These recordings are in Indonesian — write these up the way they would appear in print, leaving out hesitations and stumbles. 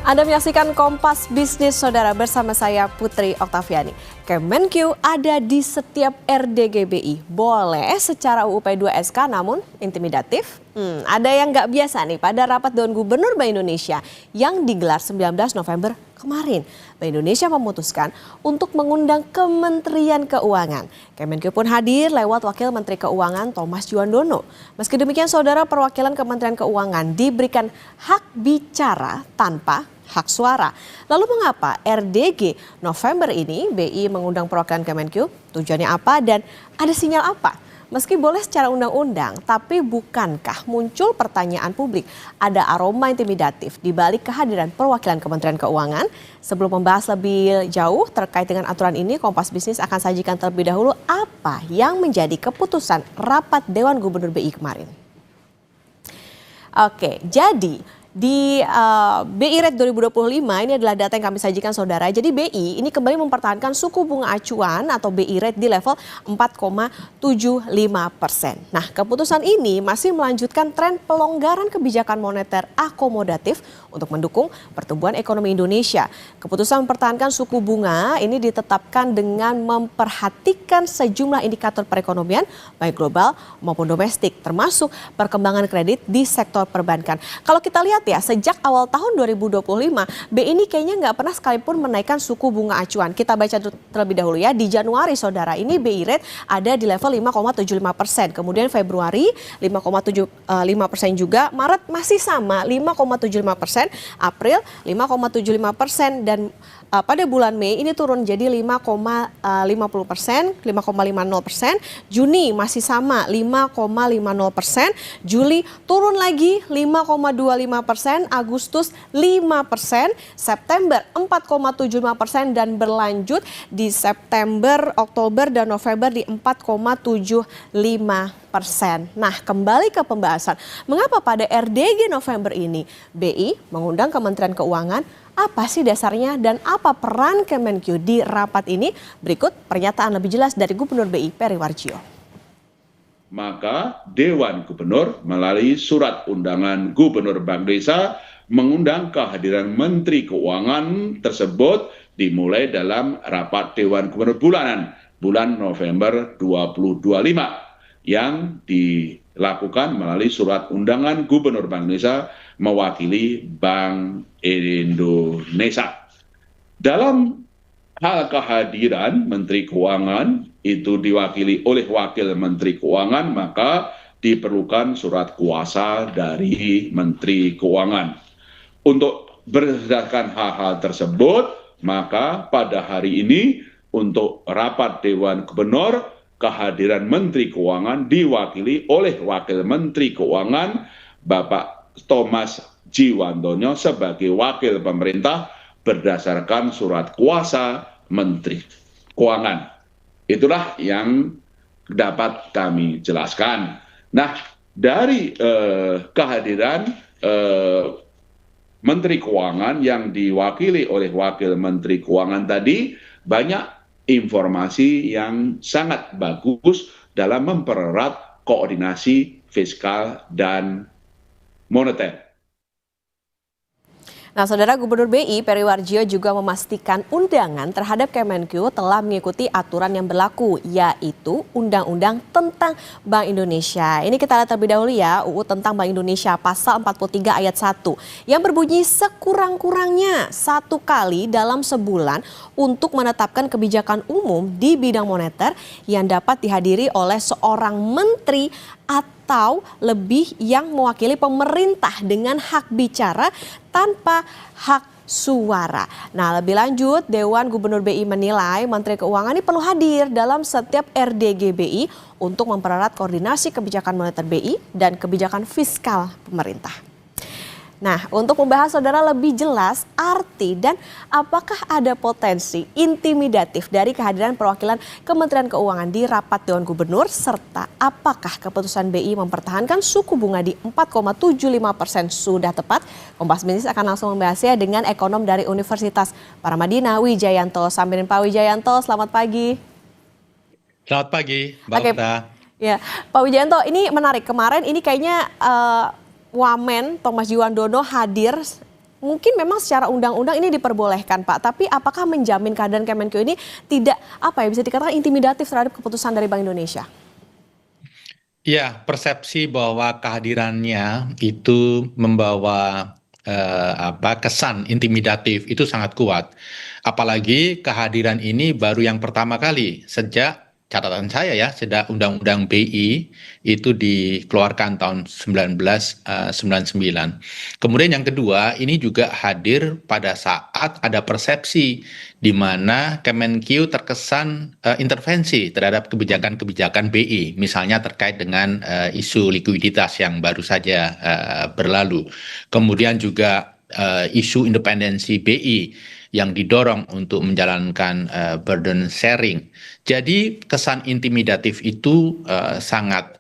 Anda menyaksikan Kompas Bisnis Saudara bersama saya Putri Oktaviani. Kemenq ada di setiap RDGBI. Boleh secara UU P2SK namun intimidatif? Ada yang nggak biasa nih pada rapat Dewan Gubernur Bank Indonesia yang digelar 19 November kemarin. Bank Indonesia memutuskan untuk mengundang Kementerian Keuangan. Kemenq pun hadir lewat Wakil Menteri Keuangan Thomas Juwandono. Meski demikian saudara, perwakilan Kementerian Keuangan diberikan hak bicara tanpa hak suara. Lalu mengapa RDG November ini BI mengundang perwakilan Kemenq? Tujuannya apa dan ada sinyal apa? Meski boleh secara undang-undang, tapi bukankah muncul pertanyaan publik ada aroma intimidatif di balik kehadiran perwakilan Kementerian Keuangan? Sebelum membahas lebih jauh terkait dengan aturan ini, Kompas Bisnis akan sajikan terlebih dahulu apa yang menjadi keputusan rapat Dewan Gubernur BI kemarin. Oke, jadi di BI Rate 2025 ini adalah data yang kami sajikan saudara. Jadi BI ini kembali mempertahankan suku bunga acuan atau BI Rate di level 4,75%. Nah, keputusan ini masih melanjutkan tren pelonggaran kebijakan moneter akomodatif untuk mendukung pertumbuhan ekonomi Indonesia. Keputusan mempertahankan suku bunga ini ditetapkan dengan memperhatikan sejumlah indikator perekonomian baik global maupun domestik, termasuk perkembangan kredit di sektor perbankan. Kalau kita lihat ya, sejak awal tahun 2025, BI ini kayaknya nggak pernah sekalipun menaikkan suku bunga acuan. Kita baca terlebih dahulu ya, di Januari saudara, ini BI Rate ada di level 5,75%. Kemudian Februari 5,75% juga, Maret masih sama 5,75%, April 5,75% dan pada bulan Mei ini turun jadi 5,50%, 5,50%, Juni masih sama 5,50%, Juli turun lagi 5,25%, Agustus 5%, September 4,75% dan berlanjut di September, Oktober dan November di 4,75%. Nah, kembali ke pembahasan, mengapa pada RDG November ini BI mengundang Kementerian Keuangan? Apa sih dasarnya dan apa peran Kemenq di rapat ini? Berikut pernyataan lebih jelas dari Gubernur BI Peri Warjio. Maka Dewan Gubernur melalui surat undangan Gubernur Bank Indonesia mengundang kehadiran Menteri Keuangan tersebut dimulai dalam rapat Dewan Gubernur bulanan bulan November 2025 yang dilakukan melalui surat undangan Gubernur Bank Indonesia mewakili Bank Indonesia. Dalam hal kehadiran Menteri Keuangan itu diwakili oleh Wakil Menteri Keuangan, maka diperlukan surat kuasa dari Menteri Keuangan. Untuk berdasarkan hal-hal tersebut, maka pada hari ini untuk rapat Dewan Gubernur, kehadiran Menteri Keuangan diwakili oleh Wakil Menteri Keuangan Bapak Thomas Juwandono sebagai wakil pemerintah berdasarkan surat kuasa Menteri Keuangan. Itulah yang dapat kami jelaskan. Nah, dari kehadiran Menteri Keuangan yang diwakili oleh Wakil Menteri Keuangan tadi, banyak informasi yang sangat bagus dalam mempererat koordinasi fiskal dan moneter. Nah, saudara, Gubernur BI Peri Warjio juga memastikan undangan terhadap Kemenq telah mengikuti aturan yang berlaku, yaitu Undang-Undang tentang Bank Indonesia. Ini kita lihat terlebih dahulu ya, UU tentang Bank Indonesia pasal 43 ayat 1 yang berbunyi sekurang-kurangnya 1 kali dalam sebulan untuk menetapkan kebijakan umum di bidang moneter yang dapat dihadiri oleh seorang menteri atau lebih yang mewakili pemerintah dengan hak bicara tanpa hak suara. Nah, lebih lanjut, Dewan Gubernur BI menilai Menteri Keuangan ini perlu hadir dalam setiap RDG BI untuk mempererat koordinasi kebijakan moneter BI dan kebijakan fiskal pemerintah. Nah, untuk membahas saudara lebih jelas arti dan apakah ada potensi intimidatif dari kehadiran perwakilan Kementerian Keuangan di rapat Dewan Gubernur, serta apakah keputusan BI mempertahankan suku bunga di 4,75% sudah tepat, Kompas Bisnis akan langsung membahasnya dengan ekonom dari Universitas Paramadina, Wijayanto. Sambil Pak Wijayanto, selamat pagi. Selamat pagi, Mbak Okta. Ya, Pak Wijayanto, ini menarik. Kemarin ini kayaknya Wamen Thomas Juwandono hadir mungkin memang secara undang-undang ini diperbolehkan Pak, tapi apakah menjamin kehadiran Kemenkeu ini tidak bisa dikatakan intimidatif terhadap keputusan dari Bank Indonesia? Ya, persepsi bahwa kehadirannya itu membawa kesan intimidatif itu sangat kuat. Apalagi kehadiran ini baru yang pertama kali sejak catatan saya ya, sejak Undang-Undang BI itu dikeluarkan tahun 1999. Kemudian yang kedua, ini juga hadir pada saat ada persepsi di mana Kemenkeu terkesan intervensi terhadap kebijakan-kebijakan BI, misalnya terkait dengan isu likuiditas yang baru saja berlalu. Kemudian juga isu independensi BI yang didorong untuk menjalankan burden sharing. Jadi kesan intimidatif itu sangat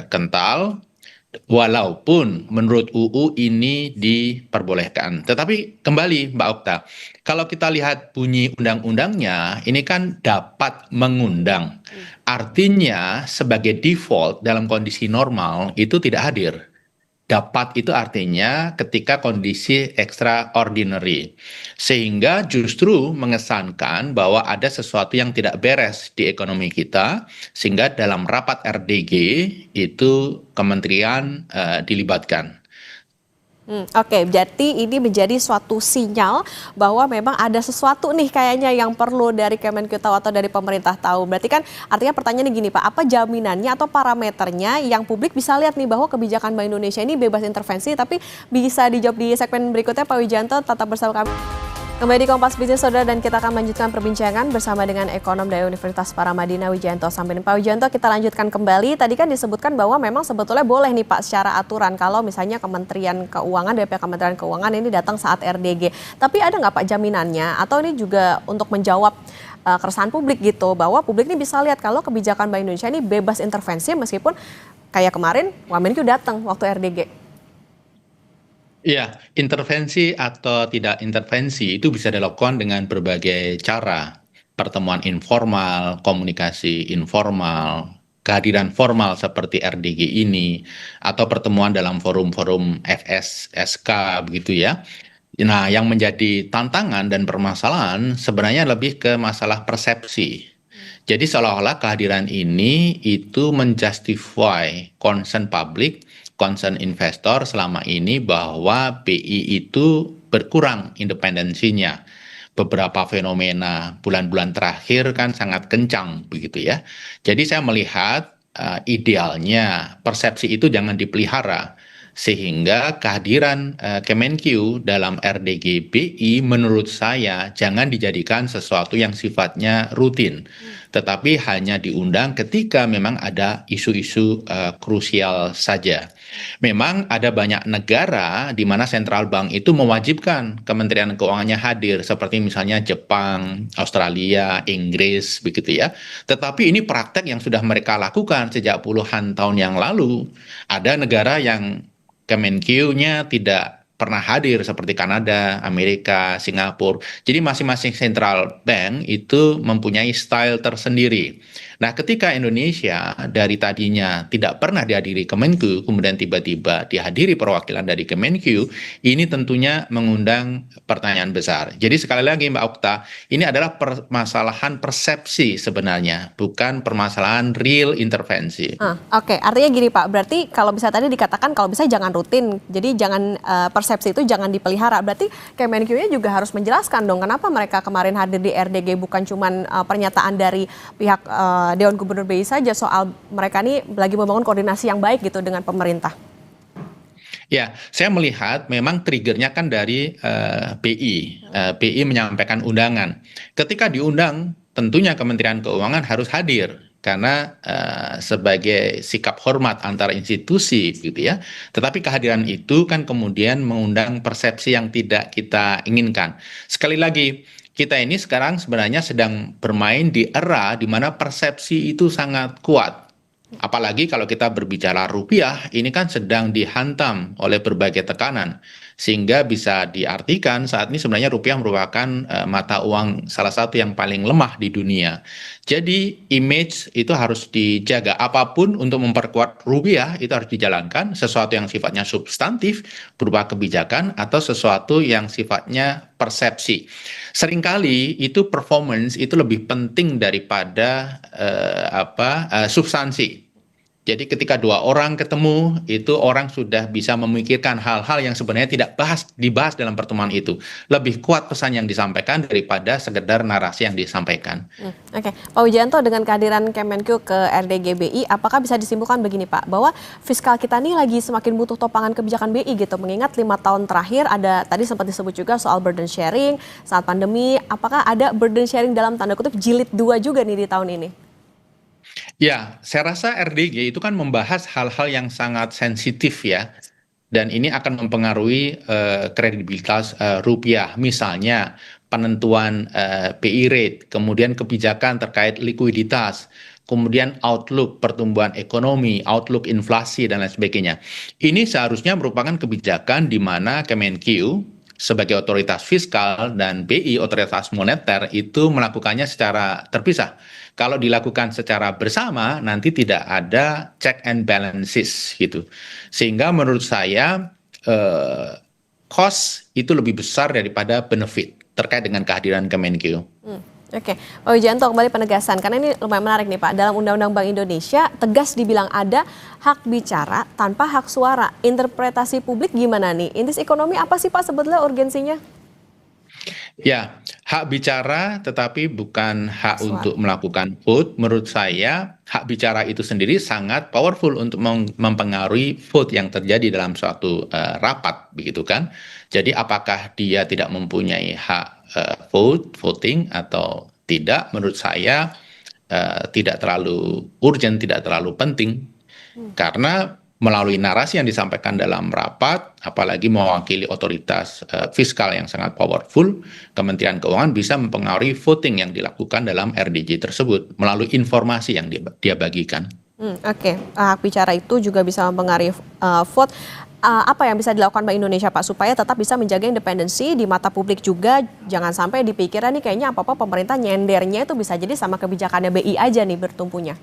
kental, walaupun menurut UU ini diperbolehkan. Tetapi kembali Mbak Okta, kalau kita lihat bunyi undang-undangnya, ini kan dapat mengundang. Artinya sebagai default dalam kondisi normal itu tidak hadir. Dapat itu artinya ketika kondisi extraordinary. Sehingga justru mengesankan bahwa ada sesuatu yang tidak beres di ekonomi kita, sehingga dalam rapat RDG itu kementerian dilibatkan. Oke, berarti ini menjadi suatu sinyal bahwa memang ada sesuatu nih kayaknya yang perlu dari Kemenkeu tahu atau dari pemerintah tahu. Berarti kan artinya pertanyaannya gini Pak, apa jaminannya atau parameternya yang publik bisa lihat nih bahwa kebijakan Bank Indonesia ini bebas intervensi, tapi bisa dijawab di segmen berikutnya Pak Wijayanto, tetap bersama kami. Kembali di Kompas Bisnis Saudara, dan kita akan melanjutkan perbincangan bersama dengan ekonom dari Universitas Paramadina Wijayanto Sambin. Pak Wijayanto, kita lanjutkan kembali. Tadi kan disebutkan bahwa memang sebetulnya boleh nih Pak secara aturan kalau misalnya Kementerian Keuangan, dari pihak Kementerian Keuangan ini datang saat RDG. Tapi ada nggak Pak jaminannya atau ini juga untuk menjawab keresahan publik gitu, bahwa publik ini bisa lihat kalau kebijakan Bank Indonesia ini bebas intervensi meskipun kayak kemarin Kemenkeu datang waktu RDG. Iya, intervensi atau tidak intervensi itu bisa dilakukan dengan berbagai cara. Pertemuan informal, komunikasi informal, kehadiran formal seperti RDG ini, atau pertemuan dalam forum-forum FSSK begitu ya. Nah, yang menjadi tantangan dan permasalahan sebenarnya lebih ke masalah persepsi. Jadi seolah-olah kehadiran ini itu menjustify concern publik, concern investor selama ini bahwa BI itu berkurang independensinya. Beberapa fenomena bulan-bulan terakhir kan sangat kencang begitu ya. Jadi saya melihat idealnya persepsi itu jangan dipelihara, sehingga kehadiran Kemenkeu dalam RDG BI menurut saya jangan dijadikan sesuatu yang sifatnya rutin, tetapi hanya diundang ketika memang ada isu-isu krusial saja. Memang ada banyak negara di mana sentral bank itu mewajibkan Kementerian Keuangannya hadir, seperti misalnya Jepang, Australia, Inggris, begitu ya. Tetapi ini praktek yang sudah mereka lakukan sejak puluhan tahun yang lalu. Ada negara yang Kemenkeu-nya tidak pernah hadir seperti Kanada, Amerika, Singapura. Jadi masing-masing central bank itu mempunyai style tersendiri. Nah, ketika Indonesia dari tadinya tidak pernah dihadiri Kemenkeu, kemudian tiba-tiba dihadiri perwakilan dari Kemenkeu, ini tentunya mengundang pertanyaan besar. Jadi sekali lagi Mbak Okta, ini adalah permasalahan persepsi sebenarnya, bukan permasalahan real intervensi. Oke, artinya gini Pak, berarti kalau bisa tadi dikatakan kalau bisa jangan rutin, jadi jangan persepsi itu jangan dipelihara. Berarti Kemenkeu-nya juga harus menjelaskan dong kenapa mereka kemarin hadir di RDG, bukan cuman pernyataan dari pihak Dewan Gubernur BI saja soal mereka ini lagi membangun koordinasi yang baik gitu dengan pemerintah. Ya, saya melihat memang triggernya kan dari BI. BI menyampaikan undangan. Ketika diundang, tentunya Kementerian Keuangan harus hadir karena sebagai sikap hormat antar institusi gitu ya. Tetapi kehadiran itu kan kemudian mengundang persepsi yang tidak kita inginkan. Sekali lagi, kita ini sekarang sebenarnya sedang bermain di era di mana persepsi itu sangat kuat. Apalagi kalau kita berbicara rupiah, ini kan sedang dihantam oleh berbagai tekanan. Sehingga bisa diartikan saat ini sebenarnya rupiah merupakan mata uang salah satu yang paling lemah di dunia. Jadi image itu harus dijaga. Apapun untuk memperkuat rupiah itu harus dijalankan. Sesuatu yang sifatnya substantif berupa kebijakan atau sesuatu yang sifatnya persepsi. Seringkali itu performance itu lebih penting daripada substansi. Jadi ketika dua orang ketemu, itu orang sudah bisa memikirkan hal-hal yang sebenarnya tidak dibahas dalam pertemuan itu. Lebih kuat pesan yang disampaikan daripada sekedar narasi yang disampaikan. Oke, Pak Wijayanto, dengan kehadiran Kemenq ke RDGBI, apakah bisa disimpulkan begini Pak, bahwa fiskal kita ini lagi semakin butuh topangan kebijakan BI gitu, mengingat 5 tahun terakhir ada, tadi sempat disebut juga soal burden sharing saat pandemi, apakah ada burden sharing dalam tanda kutip jilid 2 juga nih di tahun ini? Ya, saya rasa RDG itu kan membahas hal-hal yang sangat sensitif ya, dan ini akan mempengaruhi kredibilitas rupiah. Misalnya penentuan BI rate, kemudian kebijakan terkait likuiditas, kemudian outlook pertumbuhan ekonomi, outlook inflasi, dan lain sebagainya. Ini seharusnya merupakan kebijakan di mana Kemenq sebagai otoritas fiskal dan BI otoritas moneter itu melakukannya secara terpisah. Kalau dilakukan secara bersama, nanti tidak ada check and balances gitu. Sehingga menurut saya cost itu lebih besar daripada benefit terkait dengan kehadiran Kemenq. Oke, Pak Wijayanto, kembali penegasan, karena ini lumayan menarik nih Pak. Dalam Undang-Undang Bank Indonesia, tegas dibilang ada hak bicara tanpa hak suara. Interpretasi publik gimana nih? Indeks ekonomi apa sih Pak sebetulnya urgensinya? Ya, hak bicara tetapi bukan hak Suara. untuk melakukan vote. Menurut saya, hak bicara itu sendiri sangat powerful untuk mempengaruhi vote yang terjadi dalam suatu rapat, begitu kan? Jadi apakah dia tidak mempunyai hak voting atau tidak? Menurut saya tidak terlalu urgent, tidak terlalu penting. Karena melalui narasi yang disampaikan dalam rapat, apalagi mewakili otoritas fiskal yang sangat powerful, Kementerian Keuangan bisa mempengaruhi voting yang dilakukan dalam RDG tersebut melalui informasi yang dia bagikan. Oke, hak bicara itu juga bisa mempengaruhi vote. Apa yang bisa dilakukan Bank Indonesia Pak supaya tetap bisa menjaga independensi di mata publik juga, jangan sampai dipikiran nih kayaknya apa-apa pemerintah nyendernya itu bisa jadi sama kebijakannya BI aja nih bertumpunya.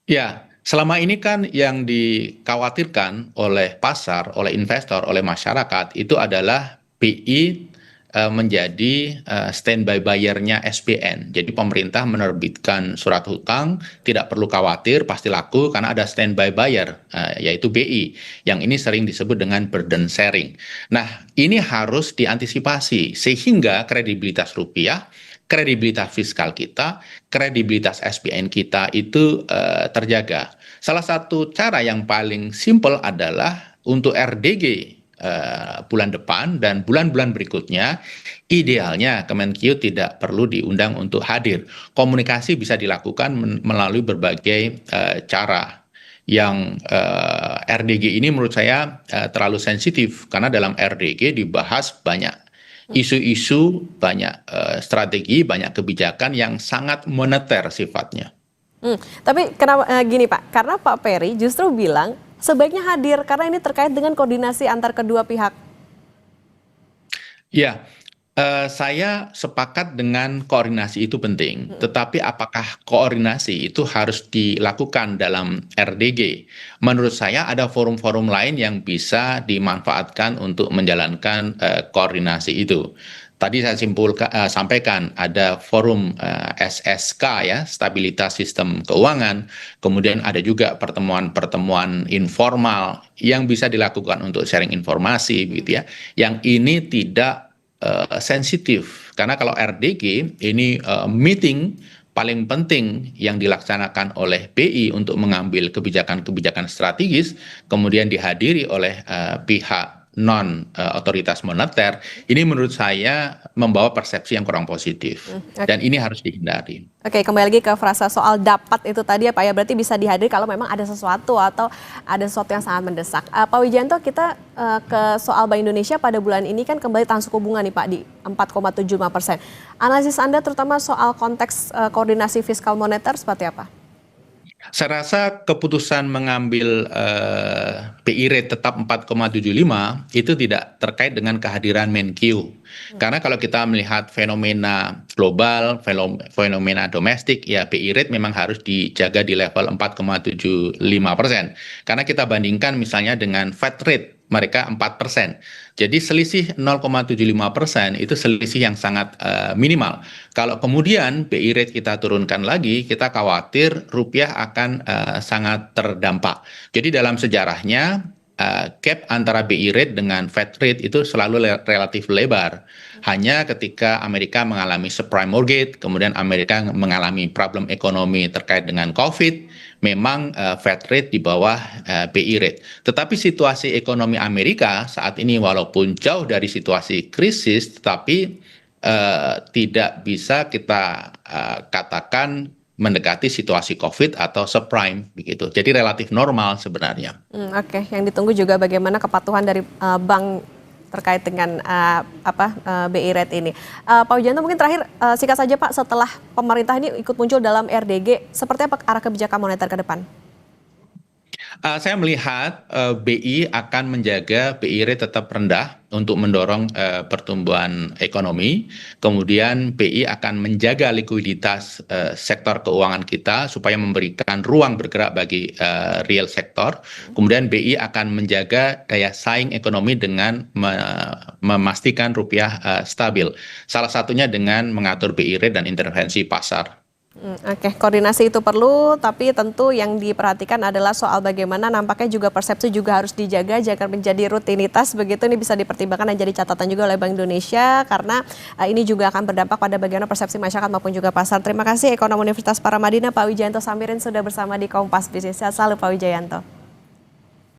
Ya, selama ini kan yang dikhawatirkan oleh pasar, oleh investor, oleh masyarakat itu adalah BI menjadi standby buyer-nya SBN. Jadi pemerintah menerbitkan surat hutang, tidak perlu khawatir, pasti laku karena ada standby buyer, yaitu BI. Yang ini sering disebut dengan burden sharing. Nah, ini harus diantisipasi sehingga kredibilitas rupiah, kredibilitas fiskal kita, kredibilitas SBN kita itu terjaga. Salah satu cara yang paling simpel adalah untuk RDG bulan depan dan bulan-bulan berikutnya, idealnya Kemenq tidak perlu diundang untuk hadir. Komunikasi bisa dilakukan melalui berbagai cara. Yang RDG ini menurut saya terlalu sensitif karena dalam RDG dibahas banyak isu-isu, banyak strategi, banyak kebijakan yang sangat moneter sifatnya. Tapi kenapa gini Pak, karena Pak Peri justru bilang sebaiknya hadir karena ini terkait dengan koordinasi antar kedua pihak. Ya, saya sepakat dengan koordinasi itu penting, tetapi apakah koordinasi itu harus dilakukan dalam RDG? Menurut saya ada forum-forum lain yang bisa dimanfaatkan untuk menjalankan koordinasi itu. Tadi saya sampaikan ada forum SSK ya, Stabilitas Sistem Keuangan, kemudian ada juga pertemuan-pertemuan informal yang bisa dilakukan untuk sharing informasi gitu ya. Yang ini tidak sensitif karena kalau RDG ini meeting paling penting yang dilaksanakan oleh BI untuk mengambil kebijakan-kebijakan strategis kemudian dihadiri oleh pihak non otoritas moneter, ini menurut saya membawa persepsi yang kurang positif dan ini harus dihindari. Oke, kembali lagi ke frasa soal dapat itu tadi ya Pak ya, berarti bisa dihadiri kalau memang ada sesuatu atau ada sesuatu yang sangat mendesak. Pak Wijayanto, kita ke soal Bank Indonesia pada bulan ini kan kembali tahan suku bunga nih Pak di 4,75%. Analisis Anda terutama soal konteks koordinasi fiskal moneter seperti apa? Saya rasa keputusan mengambil BI rate tetap 4,75 itu tidak terkait dengan kehadiran Menkyu. Karena kalau kita melihat fenomena global, fenomena domestik, ya BI rate memang harus dijaga di level 4,75%. Karena kita bandingkan misalnya dengan Fed rate, mereka 4%. Jadi selisih 0,75% itu selisih yang sangat minimal. Kalau kemudian BI rate kita turunkan lagi, kita khawatir rupiah akan sangat terdampak. Jadi dalam sejarahnya gap antara BI rate dengan Fed rate itu selalu relatif lebar. Hanya ketika Amerika mengalami subprime mortgage, kemudian Amerika mengalami problem ekonomi terkait dengan COVID, memang Fed rate di bawah BI rate. Tetapi situasi ekonomi Amerika saat ini walaupun jauh dari situasi krisis, tetapi tidak bisa kita katakan mendekati situasi COVID atau subprime begitu. Jadi relatif normal sebenarnya. Oke, yang ditunggu juga bagaimana kepatuhan dari bank terkait dengan BI rate ini. Pak Wijayanto, mungkin terakhir singkat saja Pak, setelah pemerintah ini ikut muncul dalam RDG, seperti apa arah kebijakan moneter ke depan? Saya melihat BI akan menjaga BI rate tetap rendah untuk mendorong pertumbuhan ekonomi. Kemudian BI akan menjaga likuiditas sektor keuangan kita supaya memberikan ruang bergerak bagi real sektor. Kemudian BI akan menjaga daya saing ekonomi dengan memastikan rupiah stabil. Salah satunya dengan mengatur BI rate dan intervensi pasar. Oke, koordinasi itu perlu, tapi tentu yang diperhatikan adalah soal bagaimana nampaknya juga persepsi juga harus dijaga, jangan menjadi rutinitas begitu. Ini bisa dipertimbangkan dan jadi catatan juga oleh Bank Indonesia, karena ini juga akan berdampak pada bagaimana persepsi masyarakat maupun juga pasar. Terima kasih Ekonom Universitas Paramadina Pak Wijayanto Samirin sudah bersama di Kompas Bisnis. Sehat selalu Pak Wijayanto.